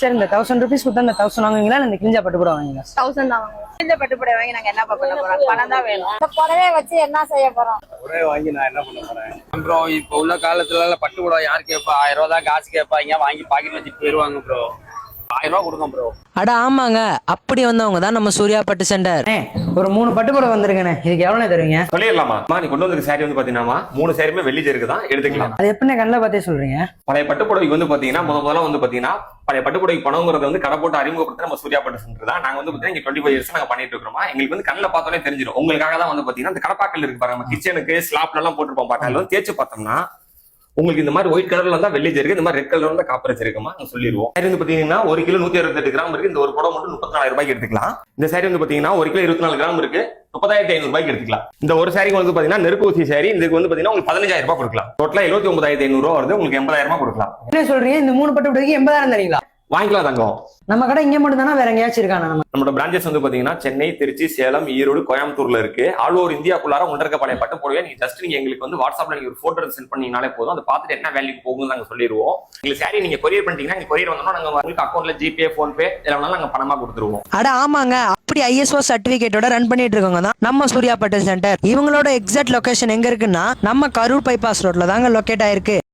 சரி இந்த 1000 rupees கொடுத்தா இந்த 1000 வாங்குவீங்களா இந்த கிழிஞ்சா பட்டு கூட வாங்குவீங்களா? 1000 தான் வாங்குவோம். இந்த பட்டு புடவை வாங்கி நாங்க என்ன பண்ண போறோம்? பணம் தான் வேணும். இந்த புடவைய வச்சு என்ன செய்ய போறோம்? புடவை வாங்கி நான் என்ன பண்ண போறேன் ப்ரோ? இப்போ உள்ள காலத்துல பட்டு புடவை யார் கேட்பா? 1000 ரூபா தான் காசு கேட்பாங்க, வாங்கி பாக்கெட் வச்சுட்டு போயிருவாங்க ப்ரோ. 1000 ரூபா கொடுங்க ப்ரோ. அட ஆமாங்க, அப்படி வந்தவங்க தான் நம்ம சூர்யா பட்டு சென்டர். ஒரு 3 பட்டு கூட வந்திருக்கேனே, இதுக்கு எவ்வளவு தருவீங்க? சொல்லிடலாமா? நீ கொண்டு வந்திருக்க சாரி வந்து பாத்தீங்கன்னா 3 சாரியுமே வெள்ளி ஜெருக்கு தான் எடுத்துக்கலாம். அது எப்படி கண்ணில் பார்த்தே சொல்றீங்க? பழைய பட்டு புடவைக்கு வந்து பாத்தீங்கன்னா முதல்ல வந்து பாத்தீங்கன்னா பழைய பட்டு புடவைக்கு பணங்கிறத வந்து கடை போட்டு அறிமுகப்படுத்த நம்ம சூர்யா பட்டு சென்டர் தான். நாங்க வந்து பாத்தீங்கன்னா இங்க 25 years நாங்க பண்ணிட்டு இருக்கோம். எங்களுக்கு வந்து கண்ணில் பார்த்தாலே தெரிஞ்சிடும். உங்களுக்காக தான் வந்து பாத்தீங்கன்னா இந்த கடப்பாக்கல் இருக்கு பாருங்க, நம்ம கிச்சனுக்கு ஸ்லாப்ல எல்லாம் போட்டுருப்போம் பாருங்க, அதுல வந்து தேய்ச்சி பார்த்தோம்னா உங்களுக்கு இந்த மாதிரி ஒயிட் கலர்ல தான் வெள்ளி இருக்கு, இந்த மாதிரி ரெட் கலர்ல தான் காப்பர் இருக்குமா சொல்லிடுவோம். சாரி வந்து பாத்தீங்கன்னா 1 கிலோ 168 கிராம் இருக்கு. இந்த ஒரு புடவை மட்டும் 34,000 ரூபாய்க்கு எடுத்துக்கலாம். இந்த சாரி வந்து பாத்தீங்கன்னா 1 கிலோ 24 கிராம் இருக்கு, 30,500 ரூபாய்க்கு எடுத்துக்கலாம். இந்த ஒரு சாரிக்கு வந்து பாத்தீங்கன்னா நெருப்பு ஊசி சாரி, இதுக்கு வந்து பாத்தீங்கன்னா உங்களுக்கு 15,000 ரூபாய் கொடுக்கலாம். டோட்டலா 79,500 ரூபாய் வருது, உங்களுக்கு 80,000 ரூபாய் கொடுக்கலாம். என்ன சொல்றீங்க? இந்த 3 பட்டு புடவைக்கு 80,000 தரீங்களா? வாங்கிக்கலாம் தங்கம். நம்ம கடை இங்க மட்டும் தானே, வேற எங்கேயாச்சும் இருக்கானா? நம்மளோட பிரான்ச்சஸ் வந்து பாத்தீங்கன்னா சென்னை, திருச்சி, சேலம், ஈரோடு, கோயம்புத்தூர்ல இருக்கு. ஆல் ஓவர் இந்தியாக்குள்ளார உள்ள இருக்க பழைய பட்டு புடவை நீங்க எங்களுக்கு வந்து வாட்ஸ்அப்ல நீங்க ஒரு போட்டோ சென்ட் பண்ணீங்கனாலே போதும். அதை பார்த்துட்டு என்ன வேல்யூ போகும்னு நாங்க சொல்லிடுவோம். எங்களுக்கு சாரி நீங்க கொரியர் பண்ணிட்டீங்கன்னா, நீங்க கொரியர் வந்தோம்னா நாங்க உங்களுக்கு அக்கௌண்ட்ல ஜிபே, போன்பே எல்லாம் நாங்க பணமா கொடுத்துருவோம். அட ஆமாங்க, அப்படி ISO சர்டிபிகேட்டோட ரன் பண்ணிட்டு இருக்கவங்க தான் நம்ம சூர்யா பட்டு சென்டர். இவங்களோட எக்ஸாக்ட் லொகேஷன் எங்க இருக்குன்னா நம்ம கரூர் பைபாஸ் ரோட்ல தாங்க லொகேட் ஆயிருக்கு.